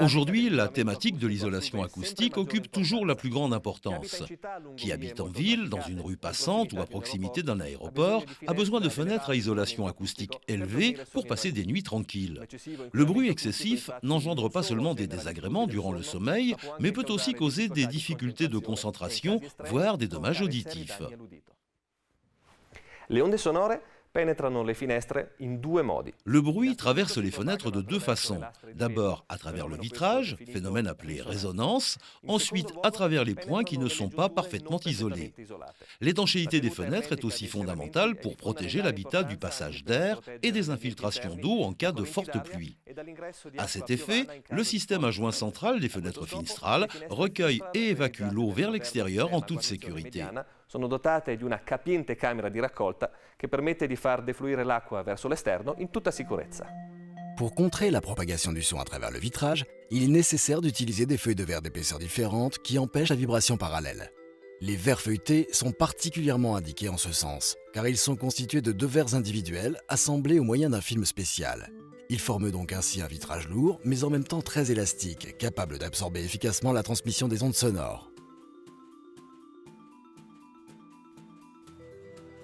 Aujourd'hui, la thématique de l'isolation acoustique occupe toujours la plus grande importance. Qui habite en ville, dans une rue passante ou à proximité d'un aéroport, a besoin de fenêtres à isolation acoustique élevée pour passer des nuits tranquilles. Le bruit excessif n'engendre pas seulement des désagréments durant le sommeil, mais peut aussi causer des difficultés de concentration, voire des dommages auditifs. Le bruit traverse les fenêtres de deux façons. D'abord à travers le vitrage, phénomène appelé résonance, ensuite à travers les points qui ne sont pas parfaitement isolés. L'étanchéité des fenêtres est aussi fondamentale pour protéger l'habitat du passage d'air et des infiltrations d'eau en cas de forte pluie. À cet effet, le système à joint central des fenêtres Finstral recueille et évacue l'eau vers l'extérieur en toute sécurité. Sono dotate di una capiente camera di raccolta che permette di far defluire l'acqua verso l'esterno in tutta sicurezza. Pour contrer la propagation du son à travers le vitrage, il est nécessaire d'utiliser des feuilles de verre d'épaisseur différente qui empêchent la vibration parallèle. Les verres feuilletés sont particulièrement indiqués en ce sens, car ils sont constitués de deux verres individuels assemblés au moyen d'un film spécial. Ils forment donc ainsi un vitrage lourd, mais en même temps très élastique, capable d'absorber efficacement la transmission des ondes sonores.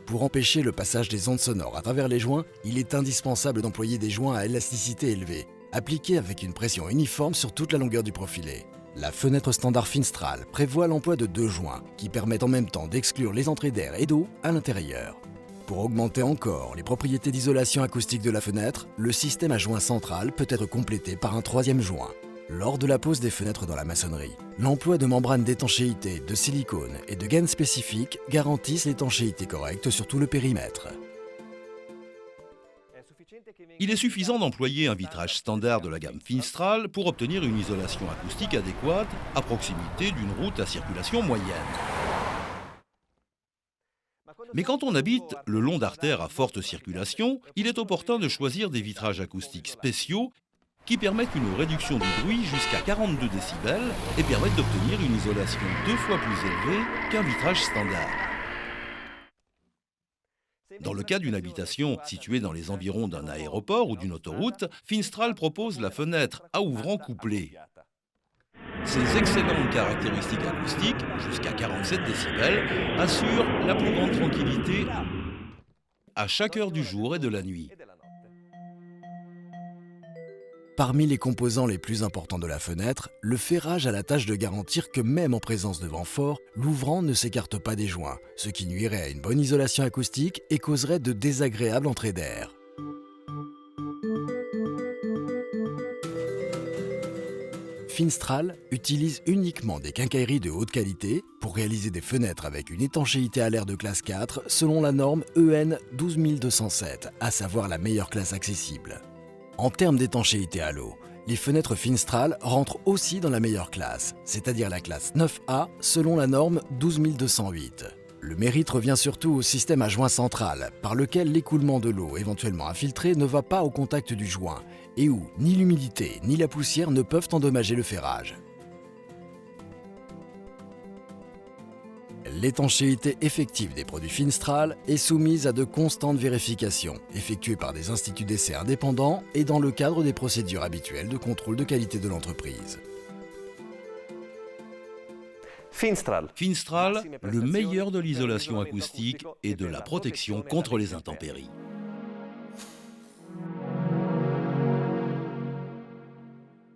Pour empêcher le passage des ondes sonores à travers les joints, il est indispensable d'employer des joints à élasticité élevée, appliqués avec une pression uniforme sur toute la longueur du profilé. La fenêtre standard Finstral prévoit l'emploi de deux joints, qui permettent en même temps d'exclure les entrées d'air et d'eau à l'intérieur. Pour augmenter encore les propriétés d'isolation acoustique de la fenêtre, le système à joint central peut être complété par un troisième joint. Lors de la pose des fenêtres dans la maçonnerie, l'emploi de membranes d'étanchéité, de silicone et de gaines spécifiques garantissent l'étanchéité correcte sur tout le périmètre. Il est suffisant d'employer un vitrage standard de la gamme Finstral pour obtenir une isolation acoustique adéquate à proximité d'une route à circulation moyenne. Mais quand on habite le long d'artères à forte circulation, il est opportun de choisir des vitrages acoustiques spéciaux qui permettent une réduction du bruit jusqu'à 42 décibels et permettent d'obtenir une isolation 2 fois plus élevée qu'un vitrage standard. Dans le cas d'une habitation située dans les environs d'un aéroport ou d'une autoroute, Finstral propose la fenêtre à ouvrant couplée. Ces excellentes caractéristiques acoustiques, jusqu'à 47 décibels, assurent la plus grande tranquillité à chaque heure du jour et de la nuit. Parmi les composants les plus importants de la fenêtre, le ferrage a la tâche de garantir que même en présence de vent fort, l'ouvrant ne s'écarte pas des joints, ce qui nuirait à une bonne isolation acoustique et causerait de désagréables entrées d'air. Finstral utilise uniquement des quincailleries de haute qualité pour réaliser des fenêtres avec une étanchéité à l'air de classe 4 selon la norme EN 12207, à savoir la meilleure classe accessible. En termes d'étanchéité à l'eau, les fenêtres Finstral rentrent aussi dans la meilleure classe, c'est-à-dire la classe 9A selon la norme 12208. Le mérite revient surtout au système à joint central, par lequel l'écoulement de l'eau éventuellement infiltrée ne va pas au contact du joint, et où ni l'humidité ni la poussière ne peuvent endommager le ferrage. L'étanchéité effective des produits Finstral est soumise à de constantes vérifications, effectuées par des instituts d'essai indépendants et dans le cadre des procédures habituelles de contrôle de qualité de l'entreprise. Finstral, le meilleur de l'isolation acoustique et de la protection contre les intempéries.